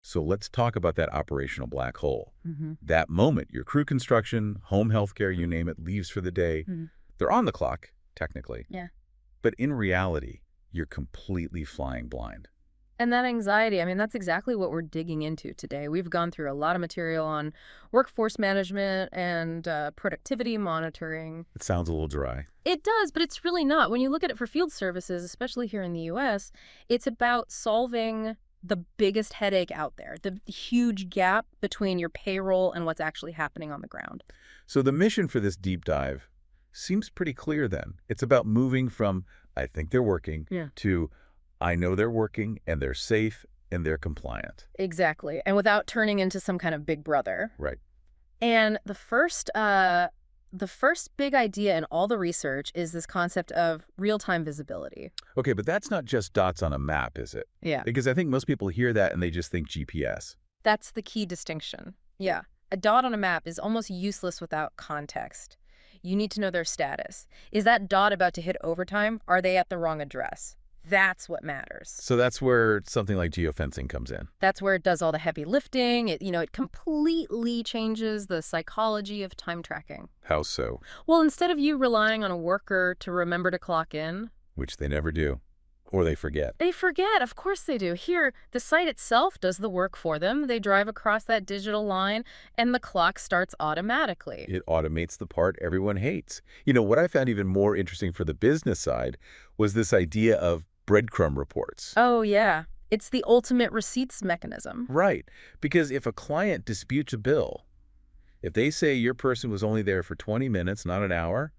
So let's talk about that operational black hole. Mm-hmm. That moment, your crew construction, home healthcare, you name it, leaves for the day. Mm-hmm. They're on the clock, technically. Yeah. But in reality, you're completely flying blind. And that anxiety, I mean, that's exactly what we're digging into today. We've gone through a lot of material on workforce management and productivity monitoring. It sounds a little dry. It does, but it's really not. When you look at it for field services, especially here in the U.S., it's about solving the biggest headache out there, the huge gap between your payroll and what's actually happening on the ground. So the mission for this deep dive seems pretty clear then. It's about moving from, I think they're working, Yeah. to, I know they're working and they're safe and they're compliant. Exactly. And without turning into some kind of big brother. Right. And the first big idea in all the research is this concept of real-time visibility. Okay, but that's not just dots on a map, is it? Yeah. Because I think most people hear that and they just think GPS. That's the key distinction. Yeah. A dot on a map is almost useless without context. You need to know their status. Is that dot about to hit overtime? Are they at the wrong address? That's what matters. So that's where something like geofencing comes in. That's where it does all the heavy lifting. It completely changes the psychology of time tracking. How so? Well, instead of you relying on a worker to remember to clock in, Which they never do. Or they forget. they forget. Of course they do. Here, the site itself does the work for them. They drive across that digital line, and the clock starts automatically. It automates the part everyone hates. What I found even more interesting for the business side was this idea of breadcrumb reports. Oh, yeah. It's the ultimate receipts mechanism. Right. Because if a client disputes a bill, if they say your person was only there for 20 minutes, not an hour,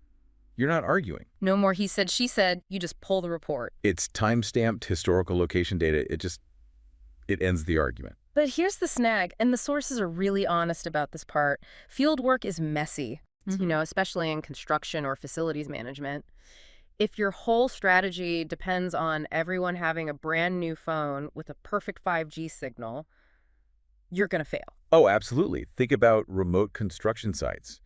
you're not arguing. No more he said, she said. You just pull the report. It's time-stamped historical location data. It ends the argument. But here's the snag, and the sources are really honest about this part. Field work is messy, especially in construction or facilities management. If your whole strategy depends on everyone having a brand new phone with a perfect 5G signal, you're going to fail. Oh, absolutely. Think about remote construction sites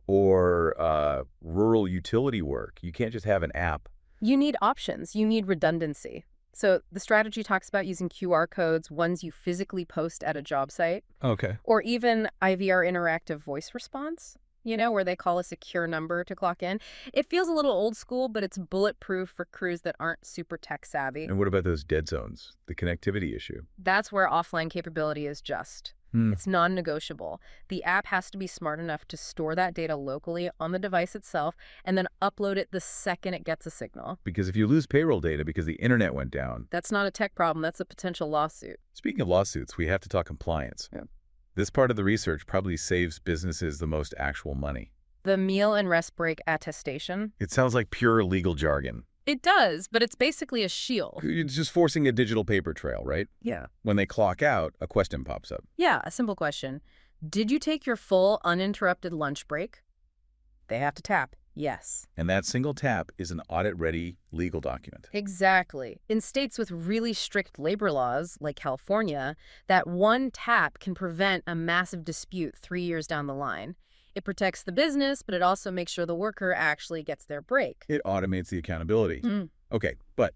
or rural utility work. You can't just have an app. You need options. You need redundancy. So the strategy talks about using QR codes, ones you physically post at a job site, Okay. or even IVR interactive voice response, where they call a secure number to clock in. It feels a little old school, but it's bulletproof for crews that aren't super tech savvy. And what about those dead zones, the connectivity issue? That's where offline capability is just. It's non-negotiable. The app has to be smart enough to store that data locally on the device itself and then upload it the second it gets a signal. Because if you lose payroll data because the internet went down. That's not a tech problem. That's a potential lawsuit. Speaking of lawsuits, we have to talk compliance. Yeah. This part of the research probably saves businesses the most actual money. The meal and rest break attestation. It sounds like pure legal jargon. It does, but it's basically a shield. It's just forcing a digital paper trail, right? Yeah. When they clock out, a question pops up. Yeah, a simple question. Did you take your full uninterrupted lunch break? They have to tap yes. And that single tap is an audit-ready legal document. Exactly. In states with really strict labor laws, like California, that one tap can prevent a massive dispute 3 years down the line. It protects the business, but it also makes sure the worker actually gets their break. It automates the accountability. Okay, but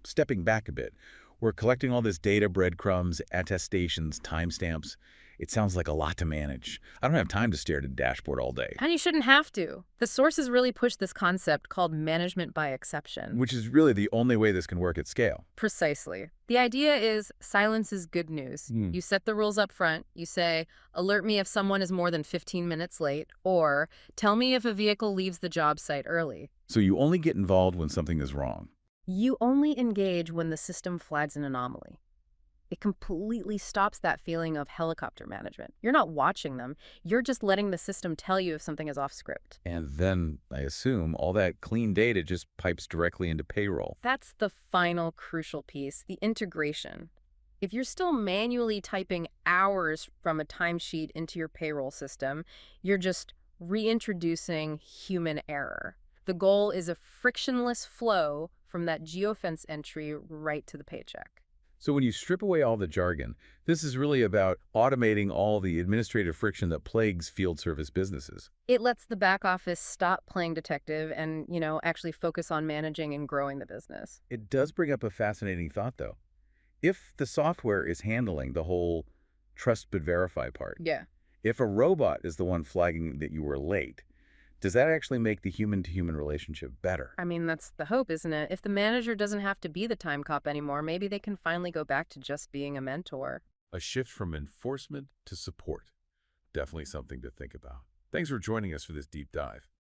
stepping back a bit, we're collecting all this data, breadcrumbs, attestations, timestamps. It sounds like a lot to manage. I don't have time to stare at a dashboard all day. And you shouldn't have to. The sources really push this concept called management by exception. Which is really the only way this can work at scale. Precisely. The idea is silence is good news. You set the rules up front. You say, alert me if someone is more than 15 minutes late, or tell me if a vehicle leaves the job site early. So you only get involved when something is wrong. You only engage when the system flags an anomaly. It completely stops that feeling of helicopter management. You're not watching them. You're just letting the system tell you if something is off script. And then, I assume, all that clean data just pipes directly into payroll. That's the final crucial piece, the integration. If you're still manually typing hours from a timesheet into your payroll system, you're just reintroducing human error. The goal is a frictionless flow from that geofence entry right to the paycheck. So when you strip away all the jargon, this is really about automating all the administrative friction that plagues field service businesses. It lets the back office stop playing detective and, actually focus on managing and growing the business. It does bring up a fascinating thought, though. If the software is handling the whole trust but verify part, Yeah. if a robot is the one flagging that you were late, does that actually make the human-to-human relationship better? I mean, that's the hope, isn't it? If the manager doesn't have to be the time cop anymore, maybe they can finally go back to just being a mentor. A shift from enforcement to support. Definitely something to think about. Thanks for joining us for this deep dive.